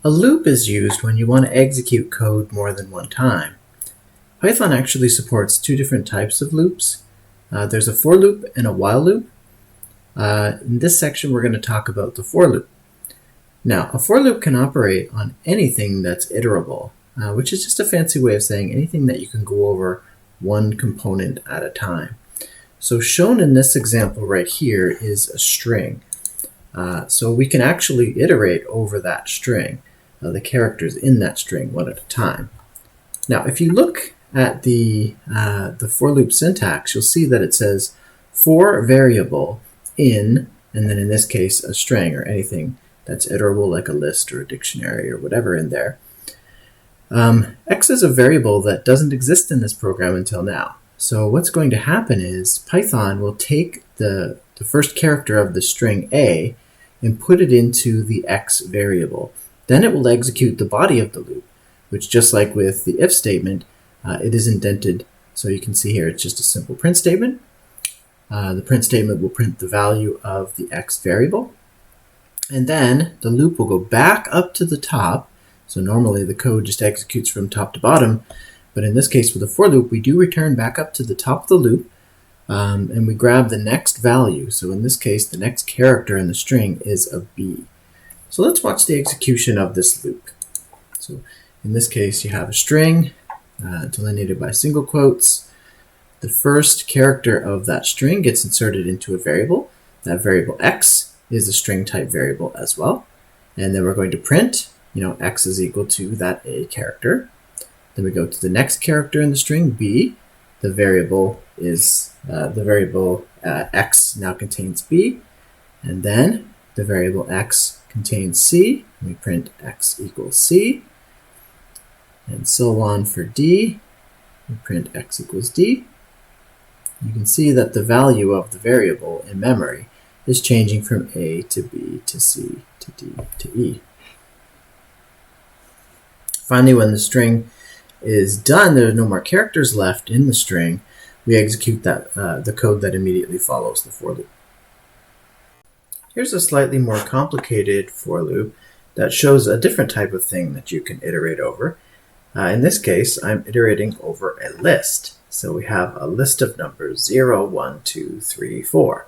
A loop is used when you want to execute code more than one time. Python actually supports two different types of loops. There's a for loop and a while loop. In this section, we're going to talk about the for loop. Now, a for loop can operate on anything that's iterable, which is just a fancy way of saying anything that you can go over one component at a time. So shown in this example right here is a string. So we can actually iterate over that string, the characters in that string one at a time. Now, if you look at the for loop syntax, you'll see that it says for variable in, and then in this case, a string or anything that's iterable like a list or a dictionary or whatever in there. X is a variable that doesn't exist in this program until now. So what's going to happen is Python will take the first character of the string A and put it into the X variable. Then it will execute the body of the loop, which just like with the if statement, it is indented. So you can see here it's just a simple print statement. The print statement will print the value of the X variable. And then the loop will go back up to the top. So normally the code just executes from top to bottom. But in this case with the for loop, we do return back up to the top of the loop. And we grab the next value. So in this case, the next character in the string is a B. So let's watch the execution of this loop. So in this case, you have a string delineated by single quotes. The first character of that string gets inserted into a variable. That variable X is a string type variable as well. And then we're going to print, X is equal to that A character. Then we go to the next character in the string, B. The variable is X now contains B. And then the variable X contains C. And we print X equals C. And so on for D. We print X equals D. You can see that the value of the variable in memory is changing from A to B to C to D to E. Finally, when the string is done, there are no more characters left in the string. We execute the code that immediately follows the for loop. Here's a slightly more complicated for loop that shows a different type of thing that you can iterate over. In this case, I'm iterating over a list. So we have a list of numbers 0, 1, 2, 3, 4.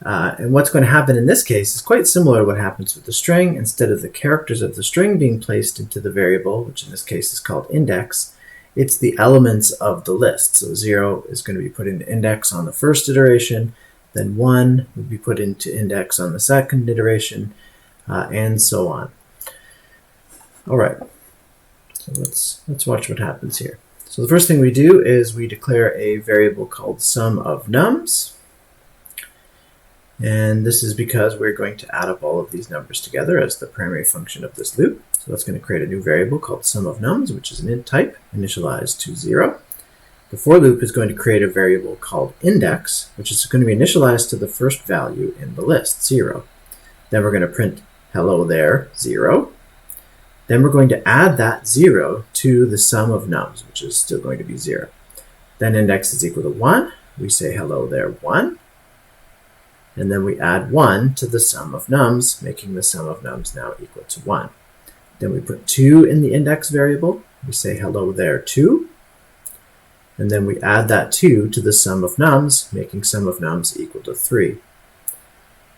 And what's going to happen in this case is quite similar to what happens with the string. Instead of the characters of the string being placed into the variable, which in this case is called index, it's the elements of the list. So 0 is going to be put into index on the first iteration, then 1 will be put into index on the second iteration, and so on. All right, so let's watch what happens here. So the first thing we do is we declare a variable called sum of nums. And this is because we're going to add up all of these numbers together as the primary function of this loop. So that's going to create a new variable called sum of nums, which is an int type, initialized to 0. The for loop is going to create a variable called index, which is going to be initialized to the first value in the list, 0. Then we're going to print hello there, 0. Then we're going to add that 0 to the sum of nums, which is still going to be 0. Then index is equal to 1. We say hello there, 1. And then we add 1 to the sum of nums, making the sum of nums now equal to 1. Then we put 2 in the index variable. We say hello there, 2. And then we add that 2 to the sum of nums, making sum of nums equal to 3.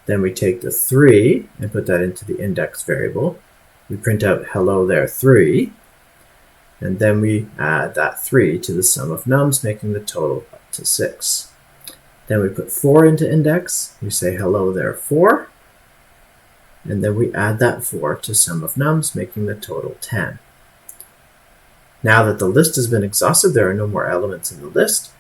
Then we take the 3 and put that into the index variable. We print out hello there, 3. And then we add that 3 to the sum of nums, making the total up to 6. Then we put 4 into index. We say hello there, 4. And then we add that 4 to sum of nums, making the total 10. Now that the list has been exhausted, there are no more elements in the list.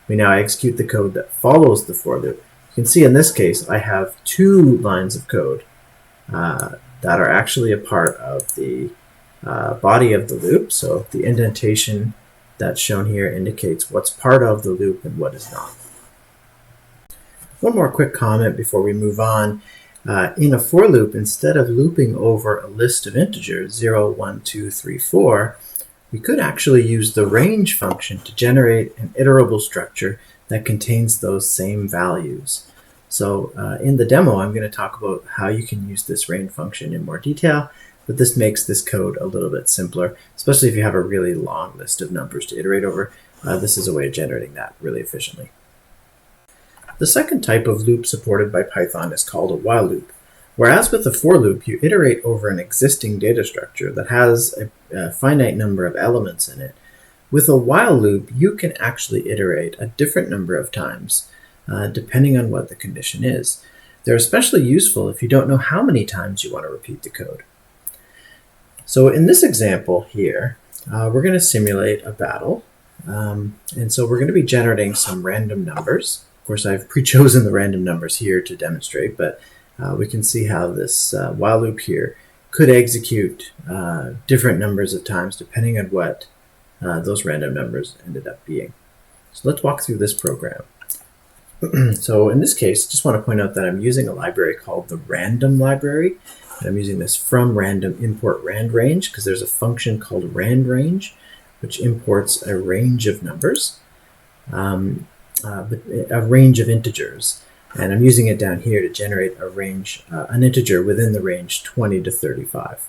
We now execute the code that follows the for loop. You can see in this case, I have 2 lines of code that are actually a part of the body of the loop. So the indentation that's shown here indicates what's part of the loop and what is not. One more quick comment before we move on. In a for loop, instead of looping over a list of integers, 0, 1, 2, 3, 4, we could actually use the range function to generate an iterable structure that contains those same values. So in the demo, I'm going to talk about how you can use this range function in more detail, but this makes this code a little bit simpler, especially if you have a really long list of numbers to iterate over. This is a way of generating that really efficiently. The second type of loop supported by Python is called a while loop. Whereas with a for loop, you iterate over an existing data structure that has a finite number of elements in it. With a while loop, you can actually iterate a different number of times, depending on what the condition is. They're especially useful if you don't know how many times you want to repeat the code. So in this example here, we're going to simulate a battle. And so we're going to be generating some random numbers. Of course, I've pre-chosen the random numbers here to demonstrate, but we can see how this while loop here could execute different numbers of times depending on what those random numbers ended up being. So let's walk through this program. So in this case, just want to point out that I'm using a library called the random library. And I'm using this from random import randrange because there's a function called randrange which imports a range of numbers, a range of integers. And I'm using it down here to generate a range, an integer within the range 20 to 35.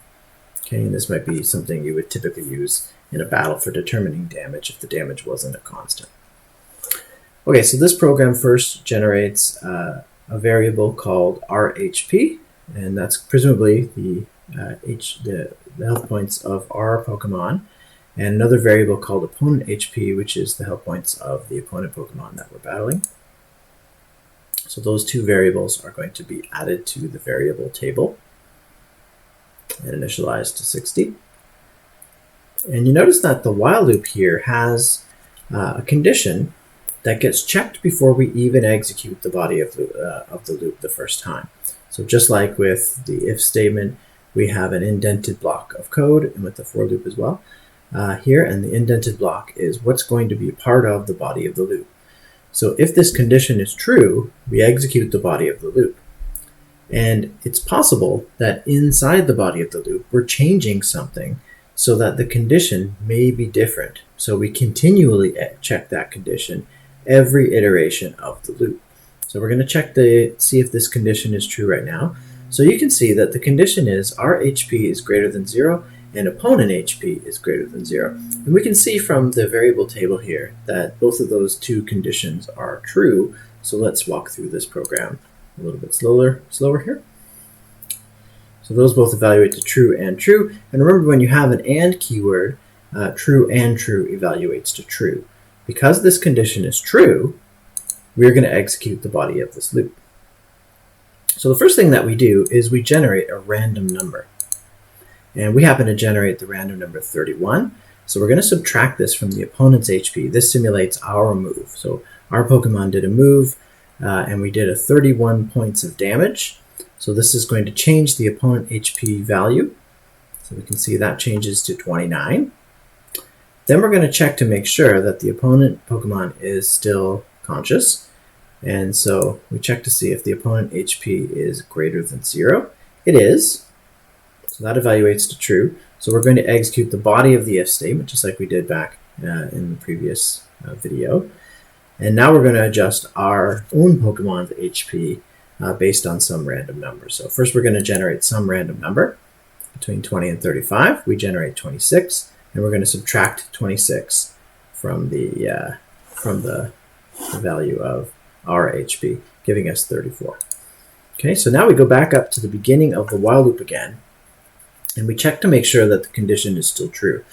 Okay, and this might be something you would typically use in a battle for determining damage if the damage wasn't a constant. Okay, so this program first generates a variable called RHP, and that's presumably the health points of our Pokemon, and another variable called opponent HP, which is the health points of the opponent Pokemon that we're battling. So those two variables are going to be added to the variable table and initialized to 60. And you notice that the while loop here has a condition that gets checked before we even execute the body of the loop the first time. So just like with the if statement, we have an indented block of code, and with the for loop as well here, and the indented block is what's going to be part of the body of the loop. So if this condition is true, we execute the body of the loop. And it's possible that inside the body of the loop, we're changing something so that the condition may be different. So we continually check that condition every iteration of the loop. So we're going to check see if this condition is true right now. So you can see that the condition is our HP is greater than 0 and opponent HP is greater than 0. And we can see from the variable table here that both of those two conditions are true. So let's walk through this program a little bit slower here. So those both evaluate to true and true. And remember, when you have an and keyword, true and true evaluates to true. Because this condition is true, we're going to execute the body of this loop. So the first thing that we do is we generate a random number. And we happen to generate the random number 31. So we're going to subtract this from the opponent's HP. This simulates our move. So our Pokemon did a move, and we did a 31 points of damage. So this is going to change the opponent HP value. So we can see that changes to 29. Then we're going to check to make sure that the opponent Pokemon is still conscious. And so we check to see if the opponent HP is greater than 0. It is. So that evaluates to true. So we're going to execute the body of the if statement, just like we did back in the previous video. And now we're going to adjust our own Pokemon's HP based on some random number. So first we're going to generate some random number between 20 and 35. We generate 26, and we're going to subtract 26 from the value of our HP, giving us 34. Okay, so now we go back up to the beginning of the while loop again, and we check to make sure that the condition is still true.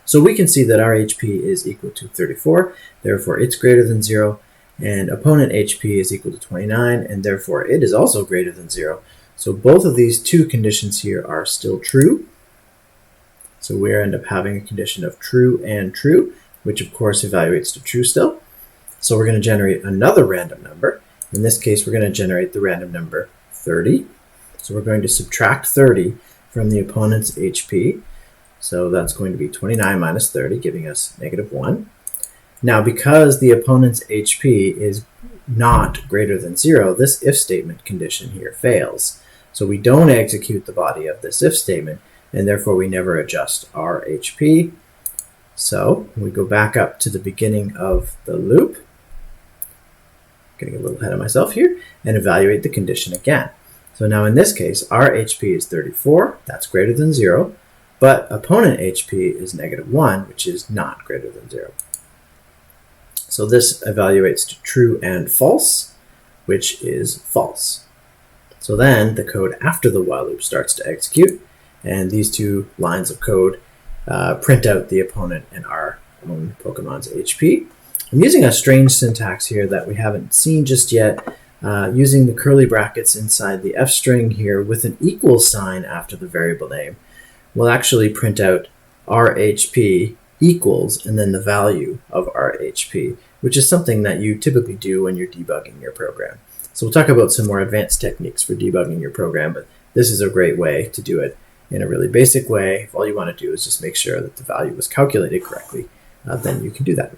So we can see that our HP is equal to 34, therefore it's greater than 0, and opponent HP is equal to 29, and therefore it is also greater than 0. So both of these two conditions here are still true. So we end up having a condition of true and true, which of course evaluates to true still. So we're going to generate another random number. In this case, we're going to generate the random number 30. So we're going to subtract 30 from the opponent's HP. So that's going to be 29 minus 30, giving us -1. Now, because the opponent's HP is not greater than 0, this if statement condition here fails. So we don't execute the body of this if statement, and therefore we never adjust our HP. So we go back up to the beginning of the loop. getting a little ahead of myself here, and evaluate the condition again. So now in this case, our HP is 34, that's greater than 0, but opponent HP is -1, which is not greater than 0. So this evaluates to true and false, which is false. So then the code after the while loop starts to execute, and these two lines of code print out the opponent and our own Pokemon's HP. I'm using a strange syntax here that we haven't seen just yet, using the curly brackets inside the F string here with an equal sign after the variable name. We'll actually print out our HP equals and then the value of our HP, which is something that you typically do when you're debugging your program. So we'll talk about some more advanced techniques for debugging your program, but this is a great way to do it in a really basic way. If all you want to do is just make sure that the value was calculated correctly, then you can do that.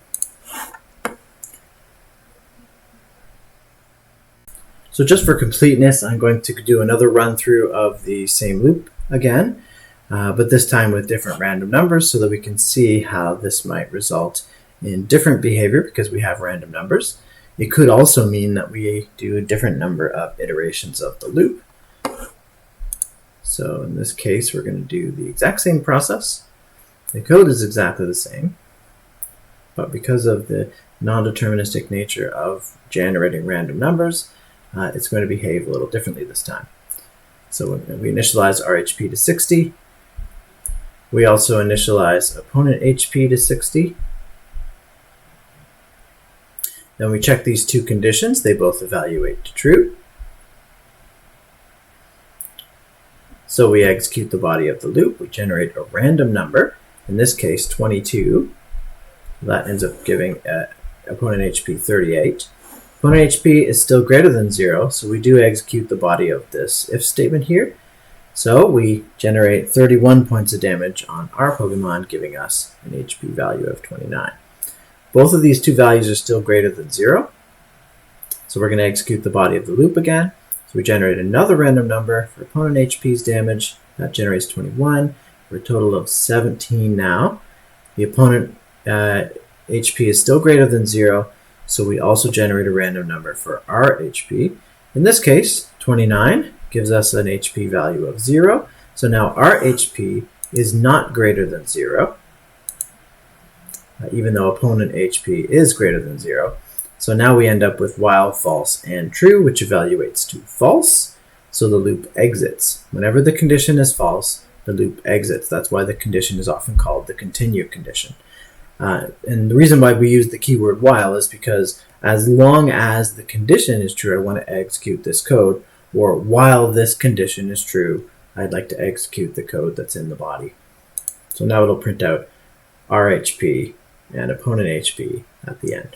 So just for completeness, I'm going to do another run through of the same loop again, but this time with different random numbers so that we can see how this might result in different behavior because we have random numbers. It could also mean that we do a different number of iterations of the loop. So in this case, we're going to do the exact same process. The code is exactly the same, but because of the non-deterministic nature of generating random numbers, it's going to behave a little differently this time. So we initialize our HP to 60. We also initialize opponent HP to 60. Then we check these two conditions. They both evaluate to true. So we execute the body of the loop. We generate a random number, in this case 22. That ends up giving opponent HP 38. Opponent HP is still greater than 0, so we do execute the body of this if statement here. So we generate 31 points of damage on our Pokemon, giving us an HP value of 29. Both of these two values are still greater than 0. So we're going to execute the body of the loop again. So we generate another random number for opponent HP's damage. That generates 21 for a total of 17 now. The opponent HP is still greater than 0. So we also generate a random number for our HP. In this case, 29 gives us an HP value of 0. So now our HP is not greater than 0, even though opponent HP is greater than 0. So now we end up with while false and true, which evaluates to false. So the loop exits. Whenever the condition is false, the loop exits. That's why the condition is often called the continue condition. And the reason why we use the keyword while is because as long as the condition is true, I want to execute this code, or while this condition is true, I'd like to execute the code that's in the body. So now it'll print out our HP and opponent HP at the end.